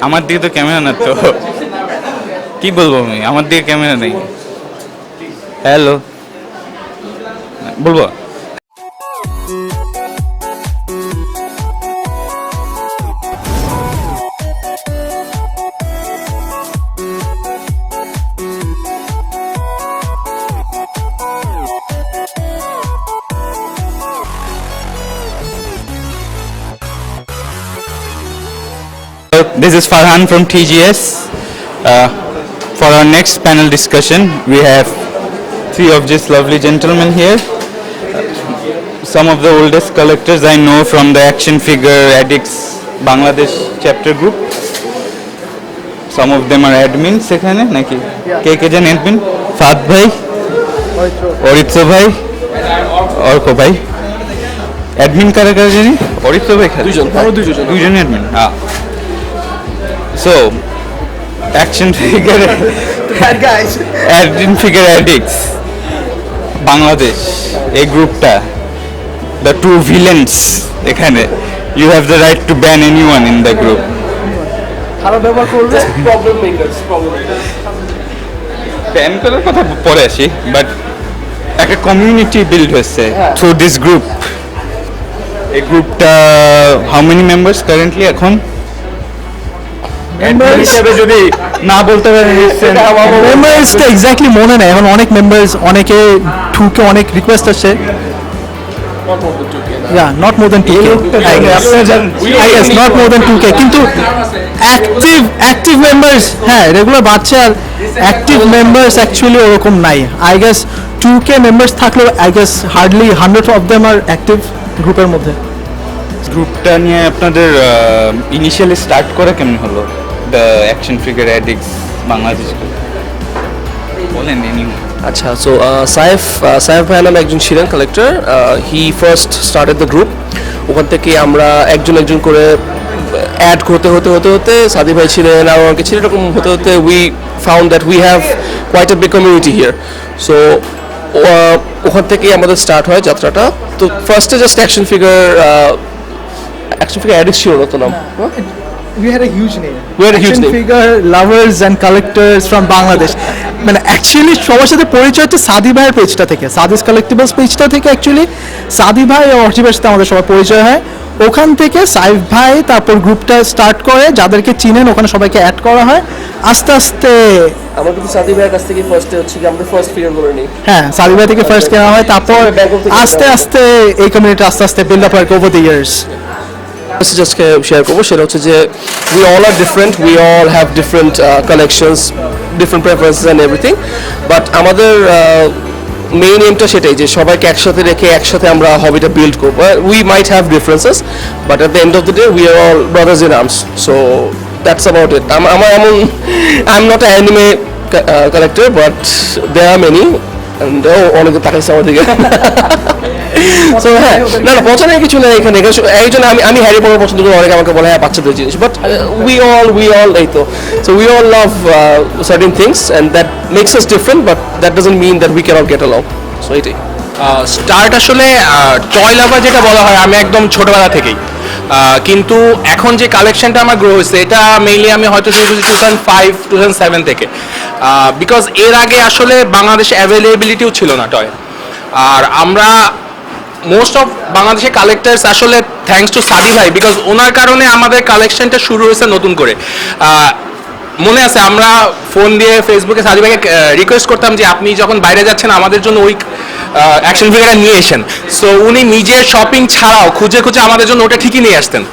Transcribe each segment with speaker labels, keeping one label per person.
Speaker 1: আমার দিকে তো ক্যামেরা না তো, কি বলবো আমি, আমার দিকে ক্যামেরা নেই। হ্যালো বলবো। This is Farhan from TGS. For our next panel discussion, we have three of these lovely gentlemen here. Some of the oldest collectors I know from the Action Figure Addicts Bangladesh chapter group. Some of them are admins এখানে নাকি? কে কে জানেন admin? ফাদ ভাই, অরিত্র ভাই, অর্ক ভাই। Admin কারা কারা জানি? অরিত্র ভাই খালি দুইজন admin. So, Action Figure Action Figure Addicts Bangladesh, এই গ্রুপটা, the two villains এখানে, you have the right to ban anyone in the group.
Speaker 2: খারাপ ব্যবহার করলে প্রবলেম মেকারস
Speaker 1: ব্যান করার কথা পরে আসি, বাট একটা কমিউনিটি বিল্ড হয়েছে থ্রু দিস গ্রুপ। এই গ্রুপটা হাউ মেনি মেম্বার্স কারেন্টলি এখন? হিসেবে যদি না বলতে পারেন,
Speaker 3: মেম্বার্সটা এক্স্যাক্টলি মনে নেই এখন। অনেক মেম্বার্স, অনেকে ঠুকে অনেক রিকোয়েস্ট আসছে। Not more then 2K, not more then 2K, কিন্তু অ্যাক্টিভ মেম্বার্স, হ্যাঁ রেগুলার বাচ্চা, আর অ্যাক্টিভ মেম্বার্স অ্যাকচুয়ালি ওরকম নাই। আই গেস 2K মেম্বার্স থাকলেও I guess hardly 100 of them are active গ্রুপের মধ্যে।
Speaker 1: গ্রুপটা নিয়ে আপনাদের ইনিশিয়ালি স্টার্ট করা কেমন হলো? The action figure addicts Bangladesh বলেন এনি।
Speaker 2: আচ্ছা, সো সাইফ ভাই নামে একজন ছিলেন collector. He first started the group. ওখান থেকে আমরা একজন করে অ্যাড হতে সাদি ভাই ছিলেন, আর অনেকে ছিলেন, এরকম হতে we found that we have quite a big community here. So ওখান থেকেই আমাদের স্টার্ট হয় যাত্রাটা। তো ফার্স্টে জাস্ট অ্যাকশন ফিগার অ্যাডিক্টস ছিল না তো নাম।
Speaker 3: We had a huge name. Action figure lovers and collectors from Bangladesh. মানে অ্যাকচুয়ালি সবার সাথে পরিচয় হচ্ছে সাদি ভাইয়ের পেজটা থেকে, সাদিস কালেক্টিবলস পেজটা থেকে। অ্যাকচুয়ালি সাদি ভাই ও অর্জি ভাইয়ের সাথে আমাদের সবার পরিচয় হয়। ওখান থেকে সাইফ ভাই তারপর গ্রুপটা স্টার্ট করে, যাদেরকে চিনেন ওখানে সবাইকে অ্যাড করা হয়। আস্তে আস্তে
Speaker 2: আমার কিন্তু সাদি ভাইয়ের কাছ থেকে ফার্স্টে হচ্ছে কি আমাদের ফার্স্ট ফিগার করে নিই।
Speaker 3: হ্যাঁ, সাদি ভাই থেকে ফার্স্ট কেনা হয়, তারপর আস্তে আস্তে এই কমিউনিটি আস্তে আস্তে বিল্ড আপ হয় ওভার দ্য ইয়ার্স।
Speaker 2: জাস্টকে শেয়ার করবো, সেটা হচ্ছে যে we all are different, we all have different collections, different preferences and everything. But আমাদের মেইন এমটা সেটাই যে সবাইকে একসাথে রেখে একসাথে আমরা হবিটা বিল্ড করবো। We might have differences, but at the end of the day we are all brothers in arms. So that's about it. আমার এমন, I am not anime collector, but there are many, and অনেকে তাকাইছে আমার দিকে। So হ্যাঁ, না পছন্দের কিছু নেই এখানে। একজন আমি হ্যারি পটার পছন্দ করি, অনেকে আমাকে বলে হ্যাঁ বাচ্চাদের জিনিস, বাট উই অল এই তো। So we all love certain things and that makes us different, but that doesn't mean that we cannot get along. So এটাই
Speaker 4: স্টার্ট। আসলে টয় লাভার যেটা বলা হয়, আমি একদম ছোটবেলা থেকেই, কিন্তু এখন যে কালেকশনটা আমার গ্রো হয়েছে, এটা মেইনলি আমি হয়তো শুরু করেছি 2005-2007 থেকে, বিকজ এর আগে আসলে বাংলাদেশে অ্যাভেলেবিলিটিও ছিল না টয়। আর আমরা মোস্ট অফ বাংলাদেশের কালেক্টার্স আসলে থ্যাঙ্কস টু সাদি ভাই, বিকজ ওনার কারণে আমাদের কালেকশনটা শুরু হয়েছে নতুন করে। মনে আছে আমরা ফোন দিয়ে ফেসবুকে সাদি ভাইকে রিকোয়েস্ট করতাম যে আপনি যখন বাইরে যাচ্ছেন আমাদের জন্য ওই অ্যাকশন ফিগারটা নিয়ে এসেন। সো উনি নিজের শপিং ছাড়াও খুঁজে আমাদের জন্য ওটা ঠিকই নিয়ে আসতেন।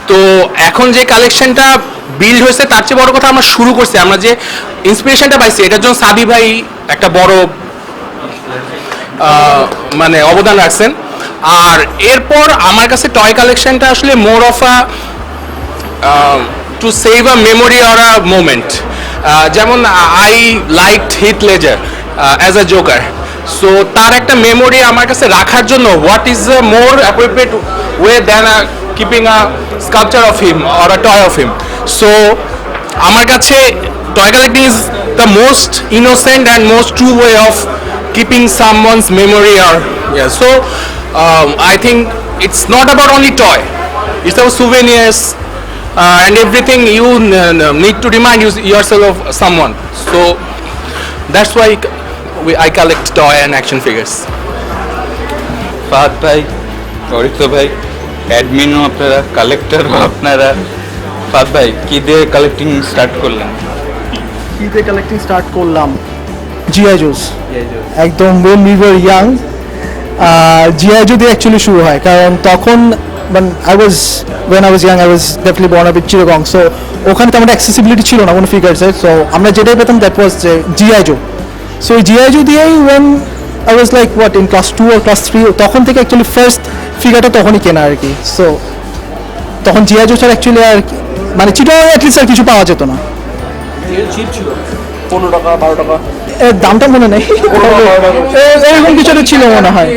Speaker 4: তো এখন যে কালেকশনটা বিল্ড হয়েছে, তার চেয়ে বড় কথা আমরা শুরু করছি, আমরা যে ইন্সপিরেশনটা পাইছি এটার জন্য সাদি ভাই একটা বড় মানে অবদান রাখছেন। আর এরপর আমার কাছে টয় কালেকশনটা আসলে more of a to save a memory or a moment. যেমন I liked Heath Ledger as a Joker, so তার একটা মেমোরি আমার কাছে রাখার জন্য what is a more appropriate way than keeping a sculpture of him or a toy of him. So আমার কাছে toy collecting is the most innocent and most true way of keeping someone's memory or so I think it's not about only toy, it's about souvenirs, and everything you need to remind yourself of someone. So that's why I collect toy and action figures.
Speaker 1: Fahad ভাই, অরিত্র ভাই, অ্যাডমিনও আপনারা, কালেক্টরও আপনারা। ফাহাদ ভাই, কি দিয়ে collecting start করলেন?
Speaker 3: ঈদে collecting start করলাম জিআই জোস, একদম when we were young GI Joe দিয়ে অ্যাকচুয়ালি শুরু হয়, কারণ তখন I was young I was definitely born up in Chittagong, so ওখানে তো আমাদের অ্যাক্সেসিবিলিটি ছিল না কোনো ফিগার্সের, সো আমরা যেটাই পেতাম দ্যাট ওয়াজ যে জিআই জো। সো জিআই জো দিয়েই when I was like what in class 2 or class 3, তখন থেকে অ্যাকচুয়ালি ফার্স্ট ফিগারটা তখনই কেনা আর কি। সো তখন জিআই জো ছাড়া অ্যাকচুয়ালি আর মানে চিটাগং অ্যাটলিস্ট আর কিছু পাওয়া যেত না।
Speaker 2: চিপ ছিল 15 টাকা 12 টাকা,
Speaker 3: এর দামটা মনে নেই, এরকম কিছু একটা ছিল মনে হয়।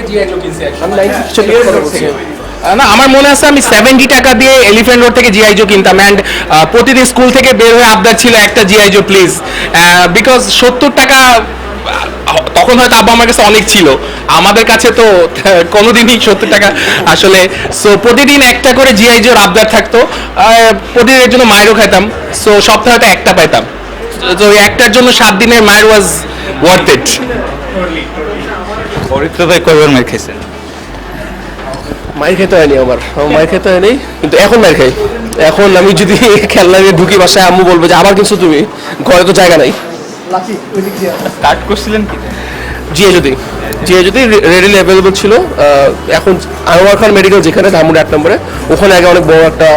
Speaker 4: না, আমার মনে আছে আমি 70 টাকা দিয়ে এলিফ্যান্ট রোড থেকে জিআই জো কিনতাম, অ্যান্ড প্রতিদিন স্কুল থেকে বের হয়ে আবদার ছিল একটা জিআই জো প্লিজ, বিকজ 70 টাকা তখন হয়তো আব্বা আমার কাছে অনেক ছিল, আমাদের কাছে তো কোনোদিনই 70 টাকা আসলে। সো প্রতিদিন একটা করে জিআই জোর আবদার থাকতো, প্রতিদিনের জন্য মায়েরও খাইতাম, সো সপ্তাহে হয়তো একটা পাইতাম, তো একটার জন্য 7 দিনের মায়ের ওয়াজ ওয়ার্থ ইট।
Speaker 1: অরিত্র ভাই কয়বার মার খেয়েছেন?
Speaker 2: মায়ের খেতে হয়নি আমার মায়ের খেতে হয়নি, কিন্তু এখন মায়ের খাই। এখন আমি যদি খেলনা নিয়ে ঢুকি বাসায়, আম্মু বলবে যে আবার কিছু তুমি, ঘরে তো জায়গা নাই।
Speaker 1: স্টার্ট করছিলেন কি?
Speaker 2: জিআই যদি রেডিলি অ্যাভেলেবল ছিল। এখন আনোয়ার খান মেডিকেল যেখানে ধানমন্ডি 8 নম্বরে, ওখানে আগে অনেক বড় একটা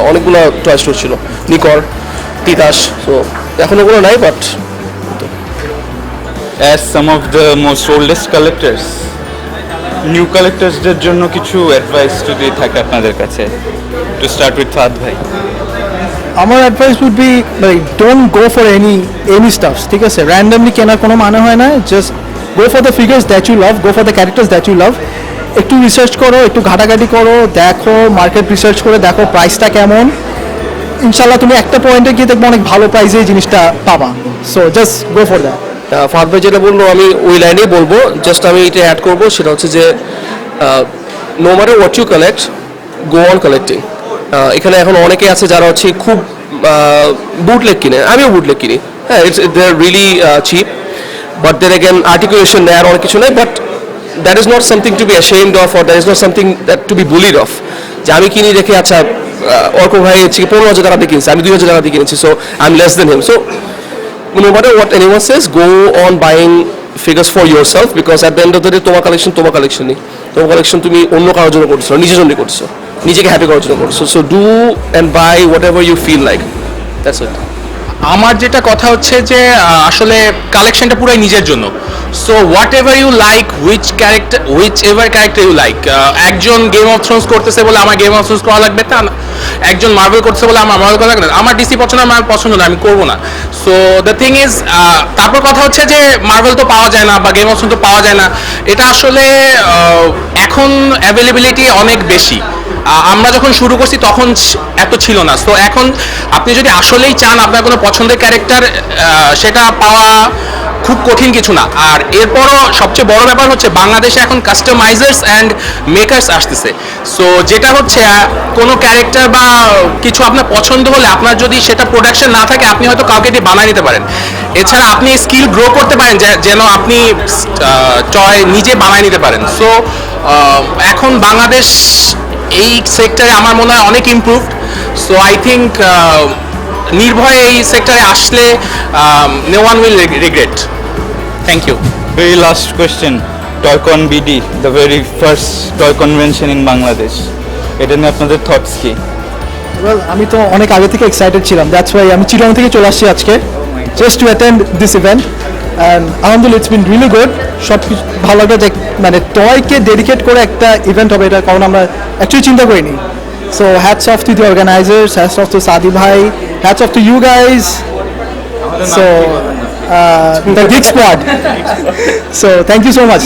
Speaker 2: অনেকগুলো টয় স্টোর ছিল, নিকর, তিতাস, তো এখন ওগুলো নাই। But
Speaker 1: as some of the most oldest collectors, new কালেক্টার্সদের জন্য কিছু অ্যাডভাইস যদি থাকে আপনাদের কাছে, টু স্টার্ট উইথ ফাহাদ ভাই।
Speaker 3: আমার advice would be like don't go for any stuffs, ঠিক আছে? র্যান্ডমলি কেনার কোনো মানে হয় না, just go for the figures that you love, go for the characters that you love. একটু রিসার্চ করো, একটু ঘাটাঘাটি করো, দেখো মার্কেট রিসার্চ করে দেখো প্রাইসটা কেমন, ইনশাল্লাহ তুমি একটা পয়েন্টে গিয়ে দেখবো অনেক ভালো প্রাইসে এই জিনিসটা পাবা। So just go for that.
Speaker 2: Fahad ভাই যেটা বললো আমি ওই লাইনেই বলবো, জাস্ট আমি এটা অ্যাড করবো, সেটা হচ্ছে যে no matter what you collect, go on collecting. এখানে এখন অনেকে আছে যারা হচ্ছে খুব বুটলেগ কিনে, আমিও বুটলেগ কিনি, হ্যাঁ, it's they are really cheap, but then again articulation নেই আর অনেক কিছু নেই, but that is not something to be ashamed of, or that is not something that to be bullied of. যে আমি কিনি দেখে আচ্ছা অর্ক ভাই হচ্ছে 15,000 টাকা দিয়ে কিনছি, আমি 2,000 টাকা দিয়ে কিনেছি, so I am less than him. So no matter what anyone says, go on buying figures for yourself, because at the end of the day তোমার কালেকশন নেই, তোমার কালেকশন তুমি অন্য কারোর জন্য করছো, নিজের জন্য করছো, নিজেকে হ্যাপি করার জন্য করছো। So do and buy whatever you feel like, that's it.
Speaker 4: আমার যেটা কথা হচ্ছে যে আসলে কালেকশনটা পুরাই নিজের জন্য। So whatever you like, whichever character you like. একজন গেম অফ থ্রোনস করতেছে বলে আমার গেম অফ থ্রোনস করা লাগবে তা না, একজন মার্বেল করতেছে বলে আমার মার্বেল করা লাগবে না, আমার ডিসি পছন্দ, আমার পছন্দ না, আমি করবো না। সো দ্য থিং ইজ, তারপর কথা হচ্ছে যে মার্বেল তো পাওয়া যায় না বা গেম অফ থ্রোনস তো পাওয়া যায় না, এটা আসলে এখন অ্যাভেলেবিলিটি অনেক বেশি। আমরা যখন শুরু করছি তখন এত ছিল না। সো এখন আপনি যদি আসলেই চান আপনার কোনো পছন্দের ক্যারেক্টার, সেটা পাওয়া খুব কঠিন কিছু না। আর এরপরও সবচেয়ে বড় ব্যাপার হচ্ছে বাংলাদেশে এখন কাস্টমাইজার্স অ্যান্ড মেকার্স আসতেছে। সো যেটা হচ্ছে কোনো ক্যারেক্টার বা কিছু আপনার পছন্দ হলে আপনার যদি সেটা প্রোডাকশন না থাকে, আপনি হয়তো কাউকে দিয়ে বানিয়ে নিতে পারেন। এছাড়া আপনি স্কিল গ্রো করতে পারেন যেন আপনি টয় নিজে বানিয়ে নিতে পারেন। সো এখন বাংলাদেশ এই সেক্টরে আমার মনে হয় অনেক ইমপ্রুভড। সো আই থিঙ্ক নির্ভয়ে এই সেক্টরে আসলে no one will regret. Thank you.
Speaker 1: Very last question, Toycon BD, the very first toy convention in Bangladesh. এটা নিয়ে আপনাদের থটস কি?
Speaker 3: ওয়েল, আমি তো অনেক আগে থেকে এক্সাইটেড ছিলাম, দ্যাটস ওয়াই আমি চিটাগং থেকে চলে আসছি আজকে just to attend this event, and আলহামদুলিল্লাহ ইটস বিন রিয়েলি গুড। সব কিছু ভালো লাগে যে মানে টয়কে ডেডিকেট করে একটা ইভেন্ট হবে, এটা কারণ আমরা অ্যাকচুয়ালি চিন্তা করিনি। So hats off to the organizers, hats off to Sadi ভাই, hats off to you guys, so the Geek Squad. So thank you so much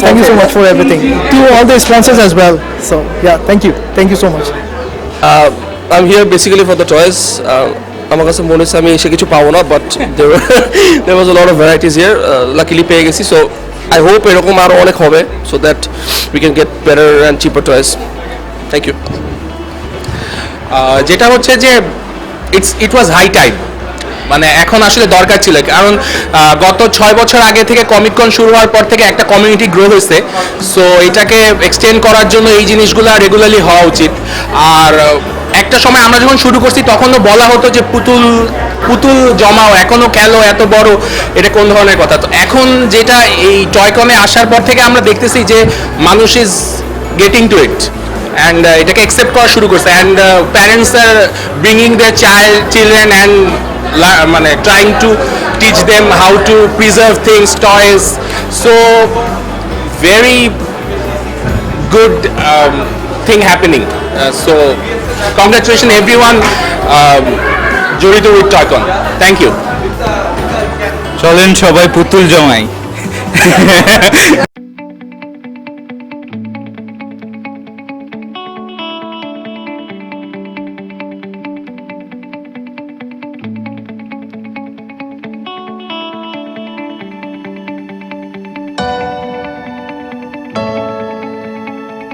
Speaker 3: for everything, to all the sponsors as well. So yeah, thank you so much.
Speaker 2: I'm here basically for the toys. আমার কাছে মনে হচ্ছে আমি এসে কিছু পাবো না, but there was a lot of varieties here. Luckily পেয়ে গেছি, so I hope এরকম আরো অনেক হবে, so that we can get better and cheaper toys. Thank you.
Speaker 4: যেটা হচ্ছে যে ইট ওয়াজ হাই টাইম, মানে এখন আসলে দরকার ছিল, কারণ গত 6 বছর আগে থেকে কমিকন শুরু হওয়ার পর থেকে একটা কমিউনিটি গ্রো হয়েছে। সো এটাকে এক্সটেন্ড করার জন্য এই জিনিসগুলো রেগুলারলি হওয়া উচিত। আর একটা সময় আমরা যখন শুরু করছি তখনও বলা হতো যে পুতুল পুতুল জমাও, এখনো খেলো, এত বড়, এটা কোন ধরনের কথা। তো এখন যেটা এই টয়কনে আসার পর থেকে আমরা দেখতেছি যে মানুষ is getting to it and এটাকে অ্যাকসেপ্ট করা শুরু করছে, and parents are bringing their children and মানে trying to teach them how to preserve things, toys. So very good thing happening. So congratulations everyone জড়িত with Toycon. Thank you.
Speaker 1: চলেন সবাই পুতুল জমাই।